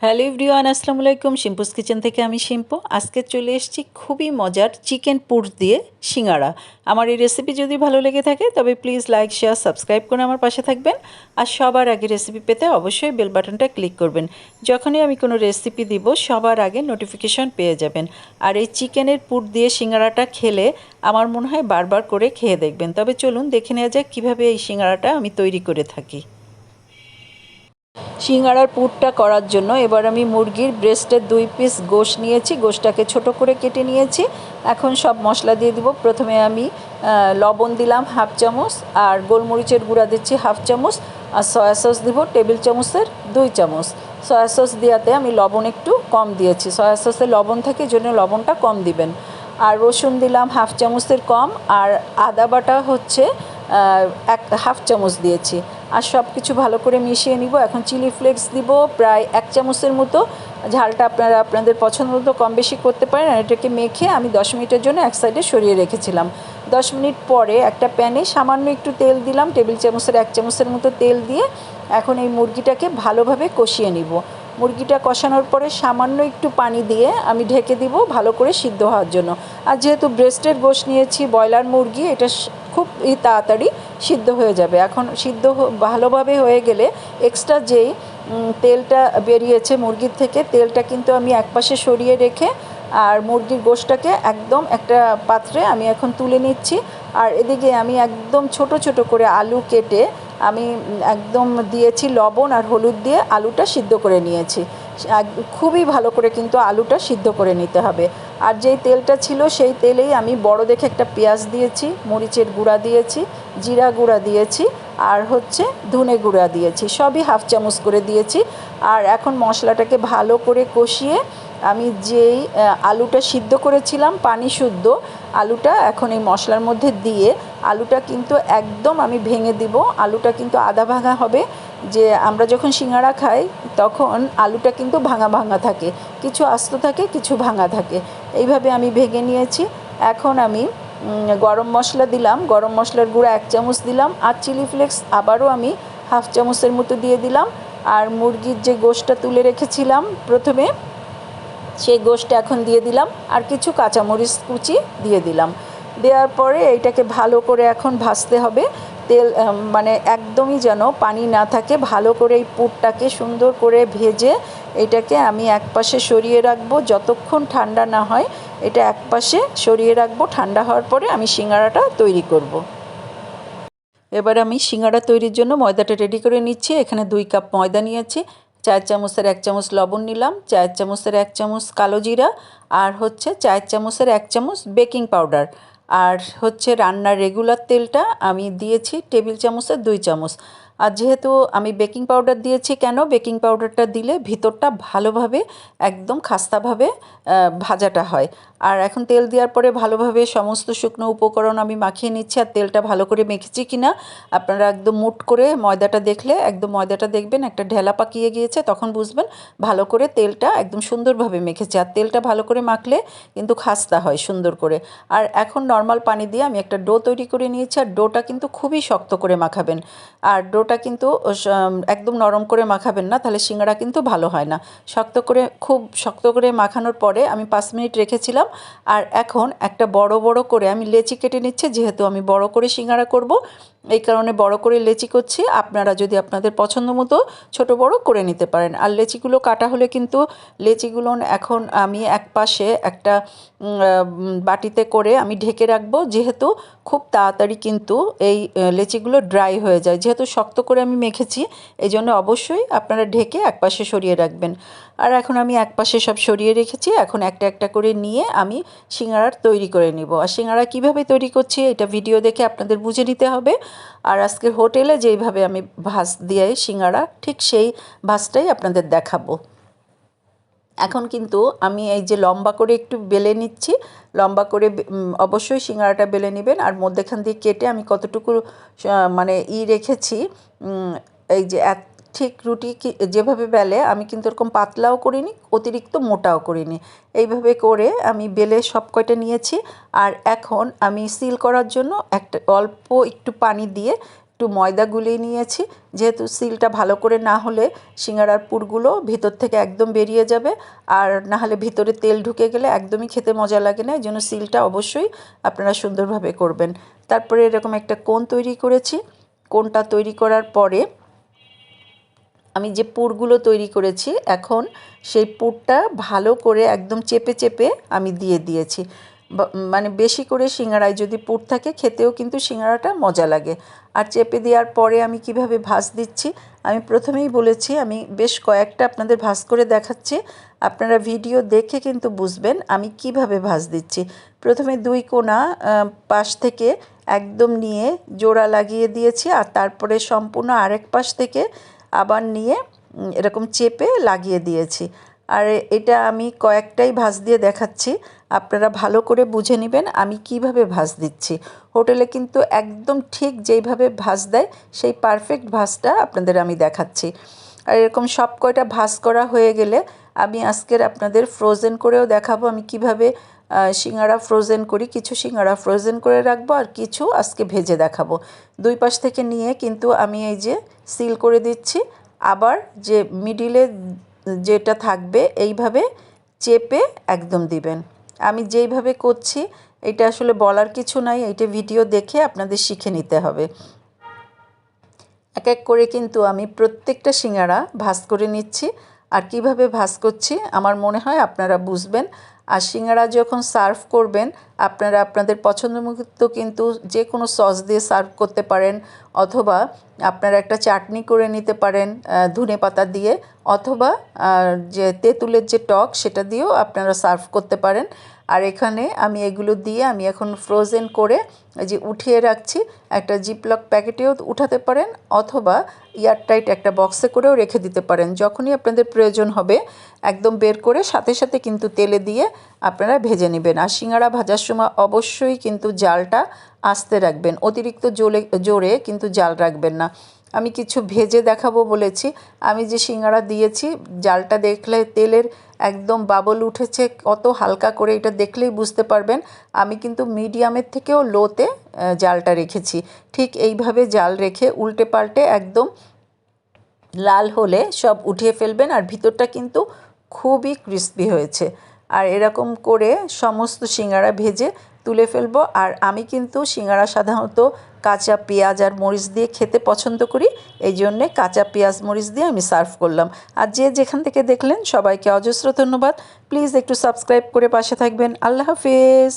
Hello everyone, আসসালামু আলাইকুম। শিম্পুস kitchen থেকে আমি শিম্পু। আজকে চলে এসেছি খুবই মজার চিকেন পুর দিয়ে সিঙ্গাড়া। আমার এই রেসিপি যদি ভালো লেগে থাকে তবে প্লিজ লাইক, শেয়ার, সাবস্ক্রাইব করে আমার পাশে থাকবেন। আর সবার আগে রেসিপি পেতে অবশ্যই বেল বাটনটা ক্লিক করবেন। যখনই আমি কোনো রেসিপি দিব সবার আগে নোটিফিকেশন পেয়ে যাবেন। আর এই চিকেনের পুর দিয়ে সিঙ্গাড়াটা খেলে আমার মনে হয় বারবার করে খেয়ে দেখবেন। তবে চলুন দেখে নেওয়া যাক কীভাবে এই সিঙ্গাড়াটা আমি তৈরি করে থাকি। সিঙ্গাড়ার পুরটা করার জন্য এবার আমি মুরগির ব্রেস্টের 2 পিস গোশত নিয়েছি। গোশতটাকে ছোট করে কেটে নিয়েছি। এখন সব মশলা দিয়ে দিব। প্রথমে আমি লবণ দিলাম হাফ চামচ, আর গোলমরিচের গুঁড়া দিচ্ছি হাফ চামচ, আর সয়া সস দিব টেবিল চামচের 2 চামচ। সয়া সস দেওয়াতে আমি লবণ একটু কম দিয়েছি, সয়া সসে লবণ থাকে এই জন্য লবণটা কম দিবেন। আর রসুন দিলাম হাফ চামচের কম, আর আদা বাটা হচ্ছে হাফ চামচ দিয়েছি। আর সব কিছু ভালো করে মিশিয়ে নিব। এখন চিলি ফ্লেক্স দিব প্রায় 1 চামচের মতো। ঝালটা আপনারা আপনাদের পছন্দ মতো কম বেশি করতে পারেন। আর এটাকে মেখে আমি 10 মিনিটের জন্য এক সাইডে সরিয়ে রেখেছিলাম। 10 মিনিট পরে একটা প্যানে সামান্য একটু তেল দিলাম, টেবিল চামচের 1 চামচের মতো তেল দিয়ে এখন এই মুরগিটাকে ভালোভাবে কষিয়ে নিব। মুরগিটা কষানোর পরে সামান্য একটু পানি দিয়ে আমি ঢেকে দিব ভালো করে সিদ্ধ হওয়ার জন্য। আর যেহেতু ব্রেস্টের গোশত নিয়েছি, ব্রয়লার মুরগি, এটা খুব তাড়াতাড়ি সিদ্ধ হয়ে যাবে। এখন সিদ্ধ ভালোভাবে হয়ে গেলে এক্সট্রা যেই তেলটা বেরিয়েছে মুরগির থেকে, তেলটা কিন্তু আমি একপাশে সরিয়ে রেখে আর মুরগির গোশতটাকে একদম একটা পাত্রে আমি এখন তুলে নিচ্ছি। আর এদিকে আমি একদম ছোট ছোট করে আলু কেটে আমি একদম দিয়েছি লবণ আর হলুদ দিয়ে আলুটা সিদ্ধ করে নিয়েছি। খুবই ভালো করে কিন্তু আলুটা সিদ্ধ করে নিতে হবে। আর যেই তেলটা ছিল সেই তেলেই আমি বড় দেখে একটা পেঁয়াজ দিয়েছি, মরিচের গুঁড়া দিয়েছি, জিরা গুঁড়া দিয়েছি, আর হচ্ছে ধনে গুঁড়া দিয়েছি, সবই হাফ চামচ করে দিয়েছি। আর এখন মশলাটাকে ভালো করে কষিয়ে আমি যেই আলুটা সিদ্ধ করেছিলাম পানি শুদ্ধ আলুটা এখন এই মশলার মধ্যে দিয়ে আলুটা কিন্তু একদম আমি ভেঙে দিব। আলুটা কিন্তু আধা ভাঙা হবে। যে আমরা যখন সিঙ্গাড়া খাই তখন আলুটা কিন্তু ভাঙা ভাঙা থাকে, কিছু আস্ত থাকে কিছু ভাঙা থাকে। এইভাবে আমি ভেঙে নিয়েছি। এখন আমি গরম মশলা দিলাম, গরম মশলার গুঁড়া 1 চামচ দিলাম, আর চিলি ফ্লেক্স আবারও আমি হাফ চামচের মতো দিয়ে দিলাম। আর মুরগির যে গোশতটা তুলে রেখেছিলাম প্রথমে, সেই গোশতটা এখন দিয়ে দিলাম, আর কিছু কাঁচামরিচ কুচি দিয়ে দিলাম। দেওয়ার পরে এইটাকে ভালো করে এখন ভাজতে হবে। তেল মানে একদমই যেন পানি না থাকে, ভালো করে এই পুরটাকে সুন্দর করে ভেজে এটাকে আমি একপাশে সরিয়ে রাখবো যতক্ষণ ঠান্ডা না হয়। এটা একপাশে সরিয়ে রাখবো, ঠান্ডা হওয়ার পরে আমি সিঙ্গাড়াটা তৈরি করব। এবার আমি সিঙ্গাড়া তৈরির জন্য ময়দাটা রেডি করে নিচ্ছি। এখানে 2 কাপ ময়দা নিয়েছি, 4 চামচের 1 চামচ লবণ নিলাম, 4 চামচের 1 চামচ কালো জিরা, আর হচ্ছে 4 চামচের 1 চামচ বেকিং পাউডার, আর হচ্ছে রান্নার রেগুলার তেলটা আমি দিয়েছি টেবিল চামচের 2 চামচ। আর যেহেতু আমি বেকিং পাউডার দিয়েছি, কেন বেকিং পাউডারটা দিলে ভিতরটা ভালোভাবে একদম খাস্তাভাবে ভাজাটা হয়। আর এখন তেল দেওয়ার পরে ভালোভাবে সমস্ত শুকনো উপকরণ আমি মাখিয়ে নিচ্ছি। আর তেলটা ভালো করে মেখেছি কিনা আপনারা একদম মুট করে ময়দাটা দেখলে একদম ময়দাটা দেখবেন একটা ঢেলা পাকিয়ে গিয়েছে, তখন বুঝবেন ভালো করে তেলটা একদম সুন্দরভাবে মেখেছে। আর তেলটা ভালো করে মাখলে কিন্তু খাস্তা হয় সুন্দর করে। আর এখন নর্মাল পানি দিয়ে আমি একটা ডো তৈরি করে নিয়েছি। আর ডোটা কিন্তু খুবই শক্ত করে মাখাবেন। আর ডোটা কিন্তু একদম নরম করে মাখাবেন না, তাহলে সিঙ্গাড়া কিন্তু ভালো হয় না। শক্ত করে, খুব শক্ত করে মাখানোর পরে আমি 5 মিনিট রেখেছিলাম। আর এখন একটা বড় বড় করে আমি লেচি কেটে নিচ্ছি, যেহেতু আমি বড় করে সিঙ্গাড়া করব এই কারণে বড় করে লেচি করছি। আপনারা যদি আপনাদের পছন্দ মতো ছোট বড় করে নিতে পারেন। আর লেচিগুলো কাটা হলে কিন্তু লেচিগুলো এখন আমি এক পাশে একটা বাটিতে করে আমি ঢেকে রাখবো, যেহেতু খুব তাড়াতাড়ি কিন্তু এই লেচিগুলো ড্রাই হয়ে যায়। যেহেতু শক্ত করে আমি মেখেছি এই জন্য অবশ্যই আপনারা ঢেকে একপাশে সরিয়ে রাখবেন। আর এখন আমি একপাশে সব সরিয়ে রেখেছি। এখন একটা একটা করে নিয়ে আমি সিঙ্গাড়ার তৈরি করে নিব। আর সিঙ্গাড়া কীভাবে তৈরি করছি এটা ভিডিও দেখে আপনাদের বুঝে নিতে হবে। আর আজকের হোটেলে যেইভাবে আমি ভাজ দিয়ে সিঙ্গাড়া ঠিক সেই ভাজটাই আপনাদের দেখাবো। এখন কিন্তু আমি এই যে লম্বা করে একটু বেলে নিচ্ছি, লম্বা করে অবশ্যই সিঙ্গাড়াটা বেলে নেবেন। আর মধ্যেখান দিয়ে কেটে আমি কতটুকু মানে রেখেছি, এই যে ঠিক রুটি যেভাবে বেলে আমি কিন্তু এরকম পাতলাও করিনি অতিরিক্ত মোটাও করিনি, এইভাবে করে আমি বেলে সব কয়টা নিয়েছি। আর এখন আমি সিল করার জন্য একটা অল্প একটু পানি দিয়ে একটু একটু ময়দা গুলিয়ে নিয়েছি, যেহেতু সিলটা ভালো করে না হলে সিঙ্গারার পুরগুলো ভিতর থেকে একদম বেরিয়ে যাবে, আর না হলে ভিতরে তেল ঢুকে গেলে একদমই খেতে মজা লাগে না। এই জন্য সিলটা অবশ্যই আপনারা সুন্দরভাবে করবেন। তারপরে এরকম একটা কোণ তৈরি করেছি। কোণটা তৈরি করার পরে আমি যে পুরগুলো তৈরি করেছি, এখন সেই পুরটা ভালো করে একদম চেপে চেপে আমি দিয়ে দিয়েছি। মানে বেশি করে সিঙ্গারায় যদি পুর থাকে খেতেও কিন্তু সিঙ্গারাটা মজা লাগে। আর চেপে দেওয়ার পরে আমি কিভাবে ভাঁজ দিচ্ছি, আমি প্রথমেই বলেছি আমি বেশ কয়েকটা আপনাদের ভাঁজ করে দেখাচ্ছি। আপনারা ভিডিও দেখে কিন্তু বুঝবেন আমি কিভাবে ভাঁজ দিচ্ছি। প্রথমে 2 কোণা পাশ থেকে একদম নিয়ে জোড়া লাগিয়ে দিয়েছি, আর তারপরে সম্পূর্ণ আরেক পাশ থেকে আবার নিয়ে এরকম চেপে লাগিয়ে দিয়েছি। আর এটা আমি কয়েকটাই ভাঁজ দিয়ে দেখাচ্ছি, আপনারা ভালো করে বুঝে নেবেন আমি কিভাবে ভাঁজ দিচ্ছি। হোটেলে কিন্তু একদম ঠিক যেইভাবে ভাঁজ দেয় সেই পারফেক্ট ভাঁজটা আপনাদের আমি দেখাচ্ছি। আর এরকম সব কয়টা ভাঁজ করা হয়ে গেলে আমি আজকের আপনাদের ফ্রোজেন করেও দেখাবো আমি কিভাবে সিঙ্গারা ফ্রোজেন করি। কিছু সিঙ্গারা ফ্রোজেন করে রাখবো আর কিছু আজকে ভেজে দেখাবো। 2 পাশ থেকে নিয়ে কিন্তু আমি এই যে সিল করে দিচ্ছি। আবার যে মিডিলে যেটা থাকবে এইভাবে চেপে একদম দিবেন। আমি যেইভাবে করছি এটা আসলে বলার কিছু নাই, এইটা ভিডিও দেখে আপনাদের শিখে নিতে হবে। এক এক করে কিন্তু আমি প্রত্যেকটা সিঙ্গারা ভাঁজ করে নিচ্ছি। আর কিভাবে ভাঁজ করছি আমার মনে হয় আপনারা বুঝবেন। আর সিঙ্গারা যখন সার্ভ করবেন আপনারা আপনাদের পছন্দ মতো কিন্তু যে কোনো সস দিয়ে সার্ভ করতে পারেন, অথবা আপনারা একটা চাটনি করে নিতে পারেন ধনেপাতা দিয়ে, অথবা যে তেঁতুলের যে টক সেটা দিয়েও আপনারা সার্ভ করতে পারেন। আর এখানে আমি এগুলো দিয়ে আমি এখন ফ্রোজেন করে যে উঠিয়ে রাখছি। একটা জিপলক প্যাকেটেও উঠাতে পারেন, অথবা এয়ারটাইট একটা বক্সে করেও রেখে দিতে পারেন। যখনই আপনাদের প্রয়োজন হবে একদম বের করে সাথে সাথে কিন্তু তেলে দিয়ে আপনারা ভেজে নেবেন। আর সিঙ্গারা ভাজার সময় অবশ্যই কিন্তু জালটা আস্তে রাখবেন, অতিরিক্ত জোরে কিন্তু জাল রাখবেন না। আমি কিছু ভেজে দেখাবো বলেছি, আমি যে সিঙ্গারা দিয়েছি জালটা দেখলে তেলের একদম বাবল উঠেছে কত হালকা করে, এটা দেখলেই বুঝতে পারবেন। আমি কিন্তু মিডিয়ামের থেকেও লোতে জালটা রেখেছি। ঠিক এইভাবে জাল রেখে উল্টে পাল্টে একদম লাল হলে সব উঠিয়ে ফেলবেন। আর ভিতরটা কিন্তু খুবই ক্রিস্পি হয়েছে। আর এরকম করে সমস্ত সিঙ্গারা ভেজে তুলে ফেলবো। আর আমি কিন্তু সিঙ্গারা সাধারণত কাঁচা পেঁয়াজ আর মরিচ দিয়ে খেতে পছন্দ করি, এই জন্যে কাঁচা পেঁয়াজ মরিচ দিয়ে আমি সার্ভ করলাম। আর যে যেখান থেকে দেখলেন সবাইকে অজস্র ধন্যবাদ। প্লিজ একটু সাবস্ক্রাইব করে পাশে থাকবেন। আল্লাহ হাফেজ।